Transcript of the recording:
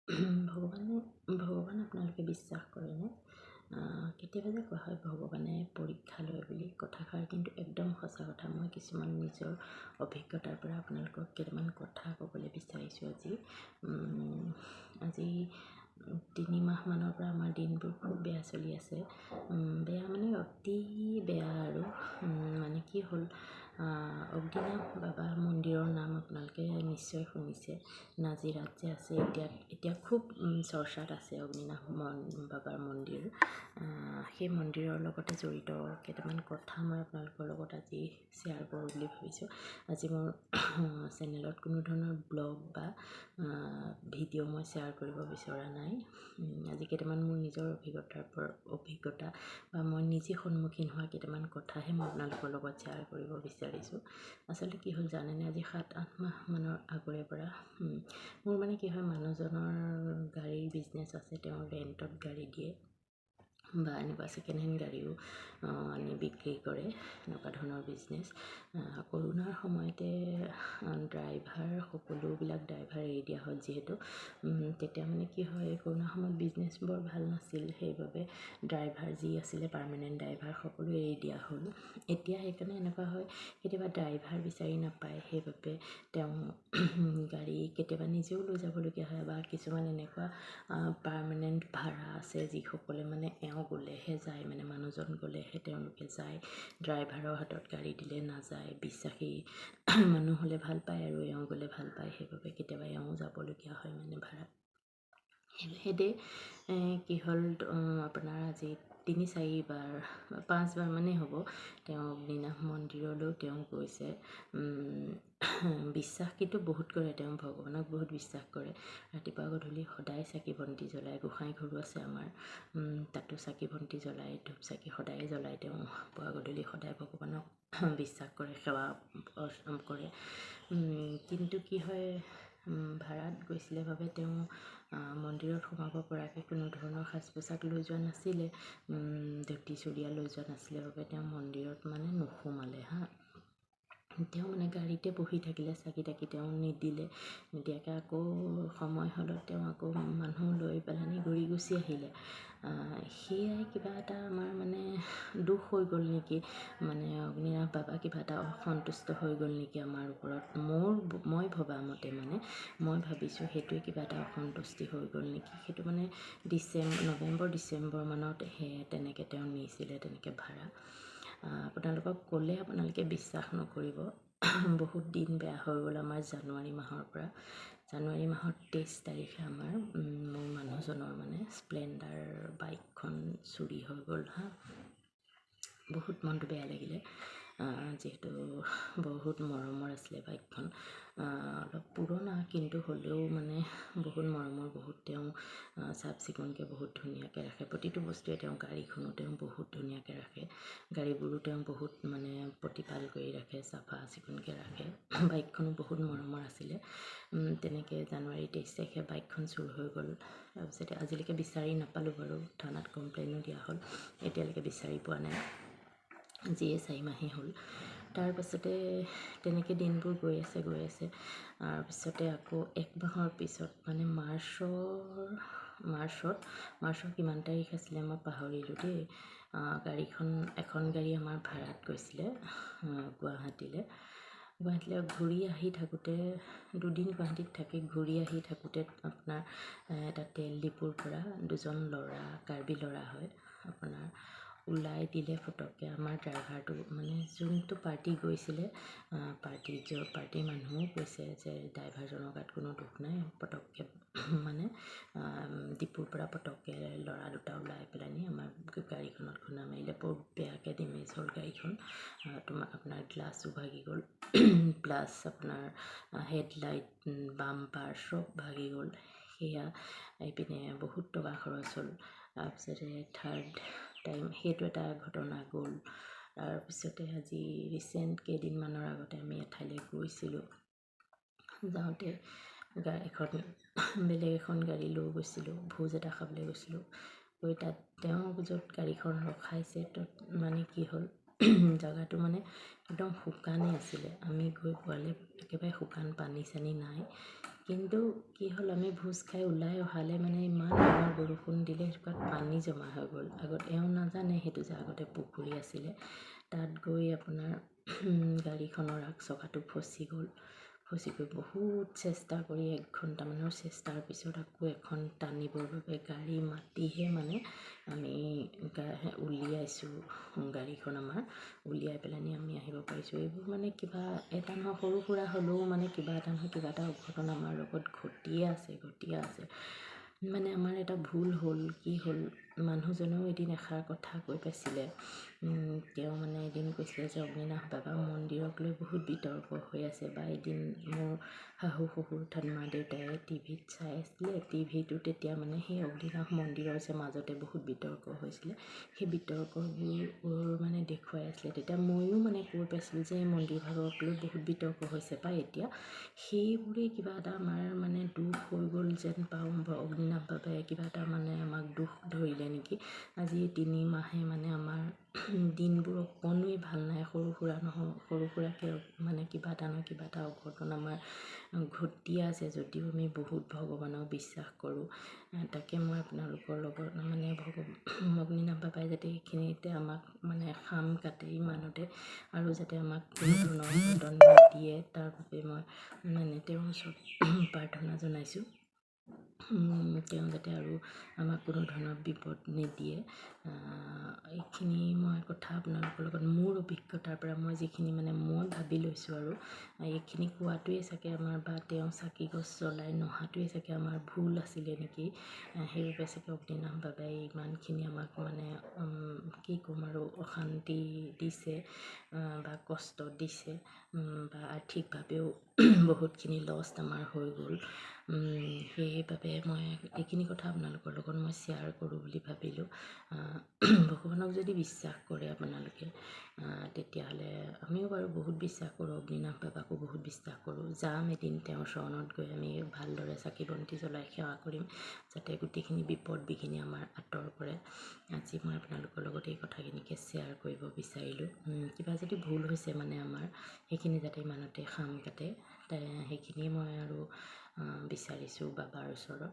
ভগৱান আপোনালোকে বিশ্বাস কৰেনে? কেতিয়াবা যে কোৱা হয় ভগৱানে পৰীক্ষা লয় বুলি, কথাষাৰ কিন্তু একদম সঁচা কথা। মই কিছুমান নিজৰ অভিজ্ঞতাৰ পৰা আপোনালোকক কেইটামান কথা ক'বলৈ বিচাৰিছোঁ আজি। আজি 3 মাহমানৰ পৰা আমাৰ দিনবোৰ খুব বেয়া চলি আছে। বেয়া মানে অতি বেয়া আৰু। মানে কি হ'ল, অগ্নিনাভ বাবা মন্দিৰৰ নাম আপোনালোকে নিশ্চয় শুনিছে। নাজিৰাত যে আছে, এতিয়া খুব চৰ্চাত আছে অগ্নিনাভ বাবাৰ মন্দিৰ। সেই মন্দিৰৰ লগতে জড়িত কেইটামান কথা মই আপোনালোকৰ লগত আজি শ্বেয়াৰ কৰোঁ বুলি ভাবিছোঁ। আজি মোৰ চেনেলত কোনো ধৰণৰ ব্লগ বা ভিডিঅ' মই শ্বেয়াৰ কৰিব বিচৰা নাই। আজি কেইটামান মোৰ নিজৰ অভিজ্ঞতা বা মই নিজে সন্মুখীন হোৱা কেইটামান কথাহে মই আপোনালোকৰ লগত শ্বেয়াৰ কৰিব বিচাৰিছোঁ। আচলতে কি হ'ল জানেনে, আজি 7-8 মাহমানৰ আগৰে পৰা মোৰ মানে কি হয়, মানুহজনৰ গাড়ীৰ বিজনেছ আছে। তেওঁ ৰেণ্টত গাড়ী দিয়ে বা এনেকুৱা ছেকেণ্ড হেণ্ড গাড়ীও আনি বিক্ৰী কৰে, এনেকুৱা ধৰণৰ বিজনেছ। কৰোণাৰ সময়তে সকলোবিলাক ড্ৰাইভাৰ এৰি দিয়া হ'ল যিহেতু। তেতিয়া মানে কি হয়, কৰোণাৰ সময়ত বিজনেছ বৰ ভাল নাছিল, সেইবাবে ড্ৰাইভাৰ যি আছিলে পাৰ্মানেণ্ট ড্ৰাইভাৰ সকলো এৰি দিয়া হ'ল। এতিয়া সেইকাৰণে এনেকুৱা হয়, কেতিয়াবা ড্ৰাইভাৰ বিচাৰি নাপায়, সেইবাবে তেওঁ গাড়ী কেতিয়াবা নিজেও লৈ যাবলগীয়া হয়। বা কিছুমান এনেকুৱা পাৰ্মানেণ্ট ভাড়া আছে যিসকলে মানে এওঁ গ'লেহে যায়, মানে মানুহজন গ'লেহে তেওঁলোকে যায়। ড্ৰাইভাৰৰ হাতত গাড়ী দিলে নাযায়, বিশ্বাসী মানুহ হ'লে ভাল পায় আৰু এওঁ গ'লে ভাল পায়, সেইবাবে কেতিয়াবা এওঁ যাবলগীয়া হয় মানে ভাড়া। সেইদে কি হ'ল, আপোনাৰ আজি 3-4 বাৰ 5 বাৰ মানেই হ'ব তেওঁ অগ্নিনাভ মন্দিৰলৈও তেওঁ গৈছে। বিশ্বাস কিন্তু বহুত কৰে, তেওঁ ভগৱানক বহুত বিশ্বাস কৰে। ৰাতিপুৱা গধূলি সদায় চাকি বন্তি জ্বলায়। গোঁসাই ঘৰো আছে আমাৰ, তাতো চাকি বন্তি জ্বলায়, ধূপ চাকি সদায় জ্বলায়। তেওঁ পুৱা গধূলি সদায় ভগৱানক বিশ্বাস কৰে, সেৱা কৰে। কিন্তু কি হয়, ভাড়াত গৈছিলে বাবে তেওঁ মন্দিৰত সোমাব পৰাকৈ কোনো ধৰণৰ সাজ পোছাক লৈ যোৱা নাছিলে, ধুতি চুৰিয়া লৈ যোৱা নাছিলে বাবে তেওঁ মন্দিৰত মানে নোসোমালে তেওঁ মানে গাড়ীতে বহি থাকিলে, চাকি তাকি তেওঁ নিদিয়াকৈ আকৌ সময় হ'লত তেওঁ আকৌ মানুহ লৈ পেলানি ঘূৰি গুচি আহিলে। সেয়াই কিবা এটা আমাৰ মানে দুখ হৈ গ'ল নেকি, মানে অগ্নিনাভ বাবা কিবা এটা অসন্তুষ্ট হৈ গ'ল নেকি আমাৰ ওপৰত। মই ভবা মতে মানে মই ভাবিছোঁ সেইটোৱে কিবা এটা অসন্তুষ্টি হৈ গ'ল নেকি। সেইটো মানে নৱেম্বৰ ডিচেম্বৰ মানত তেনেকৈ তেওঁ নিছিলে, তেনেকৈ ভাড়া। আপোনালোকক ক'লে আপোনালোকে বিশ্বাস নকৰিব, বহুত দিন বেয়া হৈ গ'ল আমাৰ জানুৱাৰী মাহৰ পৰা। জানুৱাৰী মাহৰ 23 তাৰিখে মোৰ মানুহজনৰ মানে স্প্লেণ্ডাৰ বাইকখন চুৰি হৈ গ'ল বহুত মনটো বেয়া লাগিলে, যিহেতু বহুত মৰমৰ আছিলে বাইকখন। অলপ পুৰণা কিন্তু হ'লেও মানে বহুত মৰমৰ, বহুত তেওঁ চাফ চিকুণকৈ বহুত ধুনীয়াকৈ ৰাখে। প্ৰতিটো বস্তুৱে গাড়ীখনো তেওঁ বহুত ধুনীয়াকৈ ৰাখে। গাড়ীবোৰো তেওঁ বহুত মানে প্ৰতিপাল কৰি ৰাখে, চাফা চিকুণকৈ ৰাখে। বাইকখনো বহুত মৰমৰ আছিলে। তেনেকৈ জানুৱাৰী 23 তাৰিখে বাইকখন চুৰ হৈ গ'ল। তাৰপিছতে আজিলৈকে বিচাৰি নাপালোঁ বাৰু, থানাত কমপ্লেইনো দিয়া হ'ল, এতিয়ালৈকে বিচাৰি পোৱা নাই, যিয়ে 4 মাহেই হ'ল। তাৰপাছতে তেনেকৈ দিনবোৰ গৈ আছে। তাৰপিছতে আকৌ 1 মাহৰ পিছত মানে মাৰ্চৰ কিমান তাৰিখ আছিলে মই পাহৰিলোঁ দেই। এখন গাড়ী আমাৰ ভাড়াত গৈছিলে গুৱাহাটীলৈ ঘূৰি আহি থাকোঁতে, 2 দিন গুৱাহাটীত থাকি ঘূৰি আহি থাকোঁতে আপোনাৰ এটা তেল ডিপুৰ পৰা 2জন ল'ৰা, কাৰ্বি ল'ৰা হয় আপোনাৰ, ওলাই দিলে ফটককৈ। আমাৰ ড্ৰাইভাৰটো মানে যোনটো পাৰ্টি গৈছিলে, পাৰ্টিৰ মানুহো কৈছে যে ড্ৰাইভাৰজনৰ গাত কোনো দুখ নাই, পটককৈ মানে ডিপুৰ পৰা পটককৈ ল'ৰা 2টা ওলাই পেলানি আমাৰ গাড়ীখনত খুন্দা মাৰিলে। বৰ বেয়াকৈ ডেমেজ হ'ল গাড়ীখন। আপোনাৰ গ্লাছো ভাগি গ'ল, প্লাছ আপোনাৰ হেডলাইট, বাম্পাৰ চব ভাগি গ'ল। সেয়া এইপিনে বহুত টকা খৰচ হ'ল। তাৰপিছতে 3rd টাইম সেইটো এটা ঘটনা গ'ল। তাৰপিছতে আজি ৰিচেণ্ট কেইদিনমানৰ আগতে আমি এঠাইলৈ গৈছিলোঁ, যাওঁতে বেলেগ এখন গাড়ী লৈ গৈছিলোঁ, ভোজ এটা খাবলৈ গৈছিলোঁ। গৈ তাত তেওঁ য'ত গাড়ীখন ৰখাইছে ত'ত মানে কি হ'ল, জেগাটো মানে একদম শুকানেই আছিলে। আমি গৈ পোৱালৈ একেবাৰে শুকান, পানী চানী নাই। কিন্তু কি হ'ল, আমি ভোজ খাই ওলাই অহালে মানে ইমান ডাঙৰ বৰষুণ দিলে, সেইটোত পানী জমা হৈ গ'ল। আগত এওঁ নাজানে সেইটো যে আগতে পুখুৰী আছিলে। তাত গৈ আপোনাৰ গাড়ীখনৰ আগ চকাটো ফচি গ'ল। ফচি গৈ বহুত চেষ্টা কৰি 1 ঘণ্টামানৰ চেষ্টাৰ পিছত আকৌ এখন টানিবৰ বাবে গাড়ী মাতিহে মানে আমি উলিয়াইছোঁ। গাড়ীখন আমাৰ উলিয়াই পেলানি আমি আহিব পাৰিছোঁ। এইবোৰ মানে কিবা এটা নহয়, সৰু সুৰা হ'লেও মানে কিবা এটা নহয় কিবা এটা অঘটন আমাৰ লগত ঘটিয়ে আছে। মানে আমাৰ এটা ভুল হ'ল, কি হ'ল, মানুহজনেও এদিন এষাৰ কথা কৈ পাইছিলে। তেওঁ মানে এদিন কৈছিলে যে অগ্নিনাভ বাবা মন্দিৰক লৈ বহুত বিতৰ্ক হৈ আছে। বা এদিন মোৰ শাহু শহুৰ অৰ্থাৎ মা দেউতাই টিভিত চাই আছিলে। টিভিটো তেতিয়া মানে সেই অগ্নিনাভ মন্দিৰৰ যে মাজতে বহুত বিতৰ্ক হৈছিলে, সেই বিতৰ্কবোৰ মানে দেখুৱাই আছিলে। তেতিয়া ময়ো মানে কৈ পাইছিলোঁ যে এই মন্দিৰভাগক লৈ বহুত বিতৰ্ক হৈছে বা এতিয়া সেইবোৰেই কিবা এটা আমাৰ মানে দুখ হৈ গ'ল যেন পাওঁ। অগ্নিনাভ বাবাই কিবা এটা মানে আমাক দুখ ধৰিলে নেকি। আজি 3 মাহে মানে আমাৰ দিনবোৰ অকণোৱেই ভাল নাই। সৰু সুৰাকৈ মানে কিবা এটা নহয় কিবা এটা অঘটন আমাৰ ঘটিয়ে আছে। যদিও আমি বহুত ভগৱানক বিশ্বাস কৰোঁ। তাকে মই আপোনালোকৰ লগত মানে অগ্নিনাভ বাবাই যাতে এইখিনিতে আমাক মানে খাম কাটে ইমানতে, আৰু যাতে আমাক কোনো ধৰণৰ অঘটন নিদিয়ে, তাৰ বাবে মই মানে তেওঁৰ ওচৰত প্ৰাৰ্থনা জনাইছোঁ। তেওঁ যাতে আৰু আমাক কোনো ধৰণৰ বিপদ নিদিয়ে। এইখিনি মই কথা আপোনালোকৰ লগত মোৰ অভিজ্ঞতাৰ পৰা মই যিখিনি মানে মই ভাবি লৈছোঁ, আৰু এইখিনি কোৱাটোৱে চাগে আমাৰ বা তেওঁ চাকি গছ জ্বলাই নহাটোৱে চাগে আমাৰ ভুল আছিলে নেকি। সেইবাবে চাগে অগ্নিনাভ বাবাই ইমানখিনি আমাক মানে কি ক'ম আৰু অশান্তি দিছে বা কষ্ট দিছে, বা আৰ্থিকভাৱেও বহুতখিনি লছ আমাৰ হৈ গ'ল। সেইবাবে মই এইখিনি কথা আপোনালোকৰ লগত মই শ্বেয়াৰ কৰোঁ বুলি ভাবিলোঁ। ভগৱানক যদি বিশ্বাস কৰে আপোনালোকে, তেতিয়াহ'লে আমিও বাৰু বহুত বিশ্বাস কৰোঁ, অগ্নিনাভ বাবাকো বহুত বিশ্বাস কৰোঁ। যাম এদিন তেওঁৰ চৰণত গৈ আমি ভালদৰে চাকি বন্তি জ্বলাই সেৱা কৰিম, যাতে গোটেইখিনি বিপদ বিঘিনি আমাৰ আঁতৰ কৰে। আজি মই আপোনালোকৰ লগত এই কথাখিনিকে শ্বেয়াৰ কৰিব বিচাৰিলোঁ। কিবা যদি ভুল হৈছে মানে আমাৰ, সেইখিনি যাতে ইমানতে খাম কাটে, সেইখিনিয়ে মই আৰু বিচাৰিছোঁ বাবাৰ ওচৰত।